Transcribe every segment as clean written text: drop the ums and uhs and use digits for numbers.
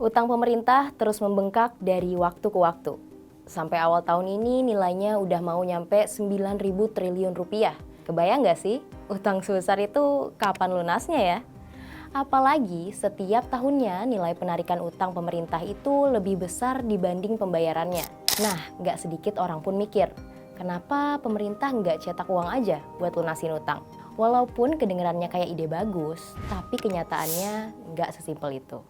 Utang pemerintah terus membengkak dari waktu ke waktu. Sampai awal tahun ini nilainya udah mau nyampe 9.000 triliun rupiah. Kebayang nggak sih, utang sebesar itu kapan lunasnya ya? Apalagi setiap tahunnya nilai penarikan utang pemerintah itu lebih besar dibanding pembayarannya. Nah, nggak sedikit orang pun mikir, kenapa pemerintah nggak cetak uang aja buat lunasin utang? Walaupun kedengarannya kayak ide bagus, tapi kenyataannya nggak sesimpel itu.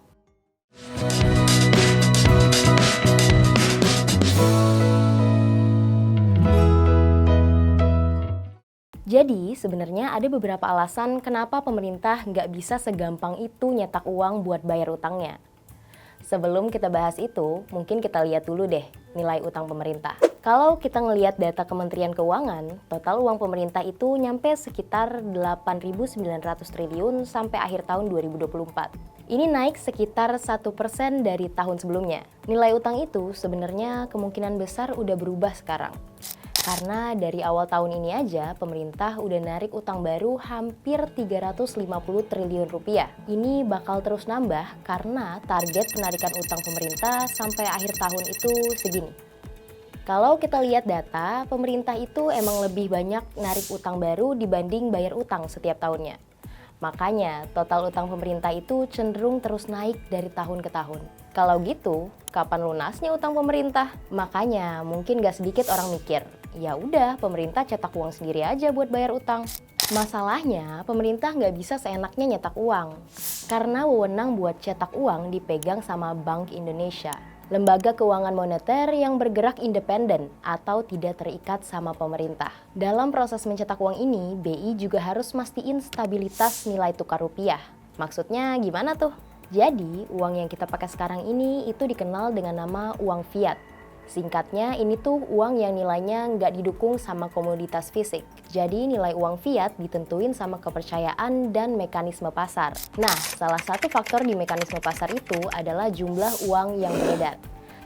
Jadi sebenarnya ada beberapa alasan kenapa pemerintah nggak bisa segampang itu nyetak uang buat bayar utangnya. Sebelum kita bahas itu, mungkin kita lihat dulu deh nilai utang pemerintah. Kalau kita ngelihat data Kementerian Keuangan, total uang pemerintah itu nyampe sekitar 8.900 triliun sampai akhir tahun 2024. Ini naik sekitar 1% dari tahun sebelumnya. Nilai utang itu sebenarnya kemungkinan besar udah berubah sekarang. Karena dari awal tahun ini aja, pemerintah udah narik utang baru hampir 350 triliun rupiah. Ini bakal terus nambah karena target penarikan utang pemerintah sampai akhir tahun itu segini. Kalau kita lihat data, pemerintah itu emang lebih banyak narik utang baru dibanding bayar utang setiap tahunnya. Makanya, total utang pemerintah itu cenderung terus naik dari tahun ke tahun. Kalau gitu, kapan lunasnya utang pemerintah? Makanya, mungkin gak sedikit orang mikir, ya udah pemerintah cetak uang sendiri aja buat bayar utang. Masalahnya, pemerintah nggak bisa seenaknya nyetak uang. Karena wewenang buat cetak uang dipegang sama Bank Indonesia. Lembaga keuangan moneter yang bergerak independen atau tidak terikat sama pemerintah. Dalam proses mencetak uang ini, BI juga harus mastiin stabilitas nilai tukar rupiah. Maksudnya gimana tuh? Jadi, uang yang kita pakai sekarang ini itu dikenal dengan nama uang fiat. Singkatnya, ini tuh uang yang nilainya nggak didukung sama komoditas fisik. Jadi nilai uang fiat ditentuin sama kepercayaan dan mekanisme pasar. Nah, salah satu faktor di mekanisme pasar itu adalah jumlah uang yang beredar.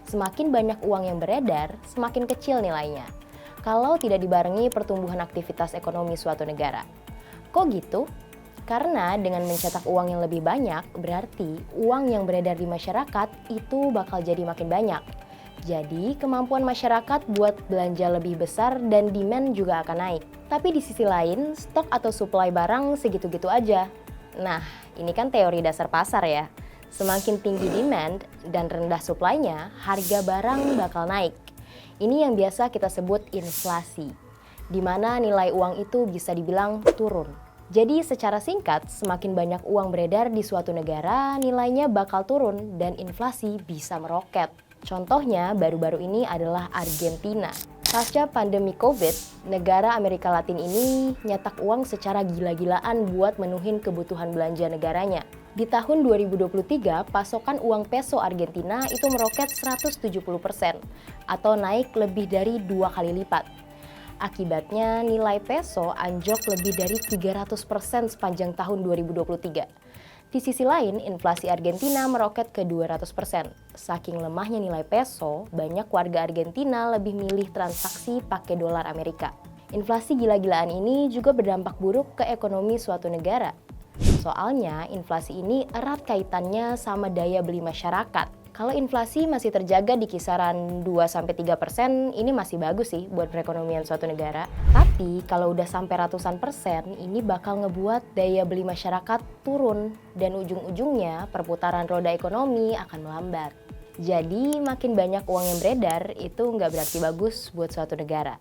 Semakin banyak uang yang beredar, semakin kecil nilainya. Kalau tidak dibarengi pertumbuhan aktivitas ekonomi suatu negara. Kok gitu? Karena dengan mencetak uang yang lebih banyak, berarti uang yang beredar di masyarakat itu bakal jadi makin banyak. Jadi, kemampuan masyarakat buat belanja lebih besar dan demand juga akan naik. Tapi di sisi lain, stok atau supply barang segitu-gitu aja. Nah, ini kan teori dasar pasar ya. Semakin tinggi demand dan rendah supply-nya, harga barang bakal naik. Ini yang biasa kita sebut inflasi, di mana nilai uang itu bisa dibilang turun. Jadi secara singkat, semakin banyak uang beredar di suatu negara, nilainya bakal turun dan inflasi bisa meroket. Contohnya baru-baru ini adalah Argentina. Pasca pandemi COVID, negara Amerika Latin ini nyetak uang secara gila-gilaan buat menuhin kebutuhan belanja negaranya. Di tahun 2023, pasokan uang peso Argentina itu meroket 170% atau naik lebih dari 2 kali lipat. Akibatnya nilai peso anjlok lebih dari 300% sepanjang tahun 2023. Di sisi lain, inflasi Argentina meroket ke 200%. Saking lemahnya nilai peso, banyak warga Argentina lebih milih transaksi pakai dolar Amerika. Inflasi gila-gilaan ini juga berdampak buruk ke ekonomi suatu negara. Soalnya, inflasi ini erat kaitannya sama daya beli masyarakat. Kalau inflasi masih terjaga di kisaran 2-3%, ini masih bagus sih buat perekonomian suatu negara. Tapi kalau udah sampai ratusan persen, ini bakal ngebuat daya beli masyarakat turun dan ujung-ujungnya perputaran roda ekonomi akan melambat. Jadi makin banyak uang yang beredar itu nggak berarti bagus buat suatu negara.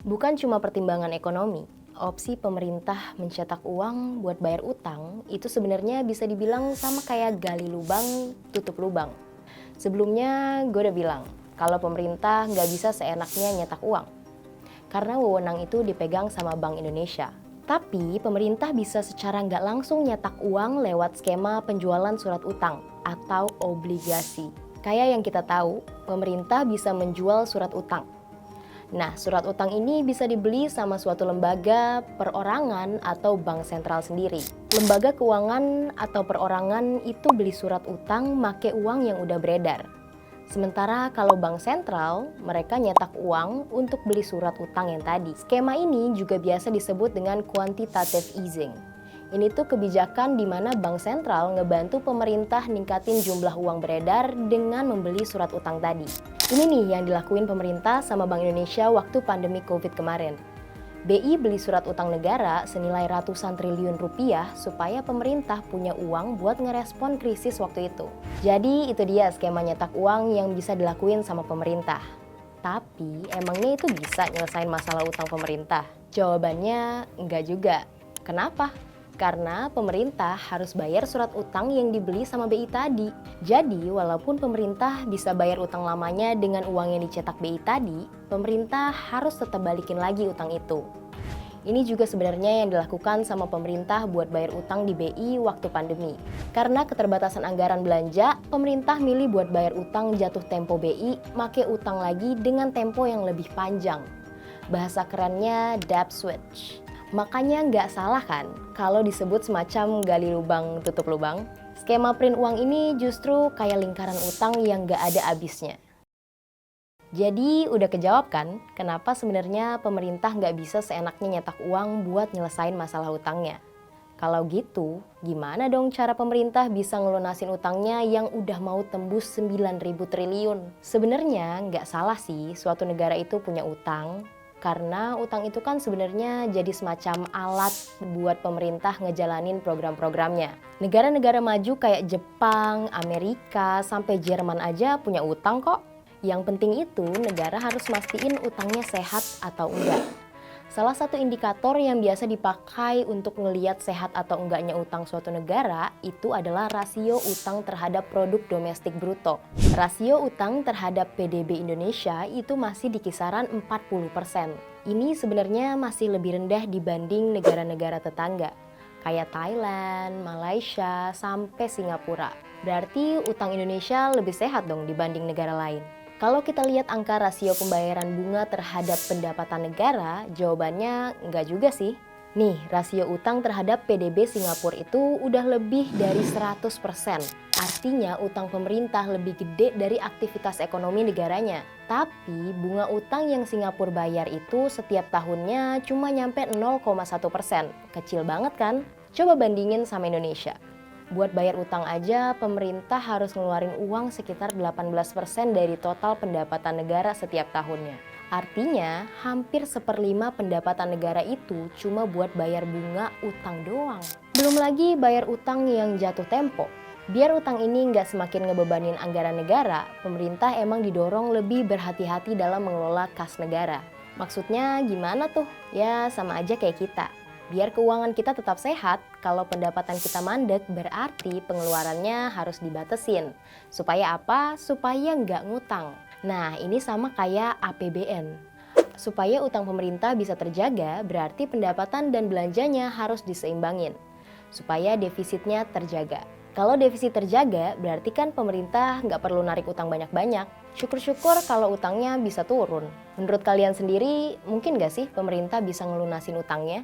Bukan cuma pertimbangan ekonomi. Opsi pemerintah mencetak uang buat bayar utang itu sebenarnya bisa dibilang sama kayak gali lubang, tutup lubang. Sebelumnya gue udah bilang kalau pemerintah nggak bisa seenaknya nyetak uang. Karena wewenang itu dipegang sama Bank Indonesia. Tapi pemerintah bisa secara nggak langsung nyetak uang lewat skema penjualan surat utang atau obligasi. Kayak yang kita tahu, pemerintah bisa menjual surat utang. Nah, surat utang ini bisa dibeli sama suatu lembaga, perorangan, atau bank sentral sendiri. Lembaga keuangan atau perorangan itu beli surat utang make uang yang udah beredar. Sementara kalau bank sentral, mereka nyetak uang untuk beli surat utang yang tadi. Skema ini juga biasa disebut dengan quantitative easing. Ini tuh kebijakan di mana bank sentral ngebantu pemerintah ningkatin jumlah uang beredar dengan membeli surat utang tadi. Ini nih yang dilakuin pemerintah sama Bank Indonesia waktu pandemi COVID kemarin. BI beli surat utang negara senilai ratusan triliun rupiah supaya pemerintah punya uang buat ngerespon krisis waktu itu. Jadi itu dia skema nyetak uang yang bisa dilakuin sama pemerintah. Tapi emangnya itu bisa nyelesain masalah utang pemerintah? Jawabannya enggak juga. Kenapa? Karena pemerintah harus bayar surat utang yang dibeli sama BI tadi. Jadi, walaupun pemerintah bisa bayar utang lamanya dengan uang yang dicetak BI tadi, pemerintah harus tetap balikin lagi utang itu. Ini juga sebenarnya yang dilakukan sama pemerintah buat bayar utang di BI waktu pandemi. Karena keterbatasan anggaran belanja, pemerintah milih buat bayar utang jatuh tempo BI, make utang lagi dengan tempo yang lebih panjang. Bahasa kerennya debt switch. Makanya nggak salah kan kalau disebut semacam gali lubang tutup lubang. Skema print uang ini justru kayak lingkaran utang yang nggak ada habisnya. Jadi udah kejawab kan kenapa sebenarnya pemerintah nggak bisa seenaknya nyetak uang buat nyelesain masalah utangnya. Kalau gitu, gimana dong cara pemerintah bisa ngelunasin utangnya yang udah mau tembus 9.000 triliun? Sebenarnya nggak salah sih suatu negara itu punya utang. Karena utang itu kan sebenarnya jadi semacam alat buat pemerintah ngejalanin program-programnya. Negara-negara maju kayak Jepang, Amerika, sampai Jerman aja punya utang kok. Yang penting itu negara harus mastiin utangnya sehat atau enggak. Salah satu indikator yang biasa dipakai untuk ngelihat sehat atau enggaknya utang suatu negara itu adalah rasio utang terhadap produk domestik bruto. Rasio utang terhadap PDB Indonesia itu masih di kisaran 40%. Ini sebenarnya masih lebih rendah dibanding negara-negara tetangga, kayak Thailand, Malaysia, sampai Singapura. Berarti utang Indonesia lebih sehat dong dibanding negara lain. Kalau kita lihat angka rasio pembayaran bunga terhadap pendapatan negara, jawabannya enggak juga sih. Nih, rasio utang terhadap PDB Singapura itu udah lebih dari 100%. Artinya utang pemerintah lebih gede dari aktivitas ekonomi negaranya. Tapi bunga utang yang Singapura bayar itu setiap tahunnya cuma nyampe 0,1%. Kecil banget kan? Coba bandingin sama Indonesia. Buat bayar utang aja, pemerintah harus ngeluarin uang sekitar 18% dari total pendapatan negara setiap tahunnya. Artinya, hampir 1/5 pendapatan negara itu cuma buat bayar bunga utang doang. Belum lagi bayar utang yang jatuh tempo. Biar utang ini nggak semakin ngebebanin anggaran negara, pemerintah emang didorong lebih berhati-hati dalam mengelola kas negara. Maksudnya gimana tuh? Ya sama aja kayak kita. Biar keuangan kita tetap sehat, kalau pendapatan kita mandek berarti pengeluarannya harus dibatasin. Supaya apa? Supaya nggak ngutang. Nah ini sama kayak APBN. Supaya utang pemerintah bisa terjaga, berarti pendapatan dan belanjanya harus diseimbangin. Supaya defisitnya terjaga. Kalau defisit terjaga, berarti kan pemerintah nggak perlu narik utang banyak-banyak. Syukur-syukur kalau utangnya bisa turun. Menurut kalian sendiri, mungkin nggak sih pemerintah bisa ngelunasin utangnya?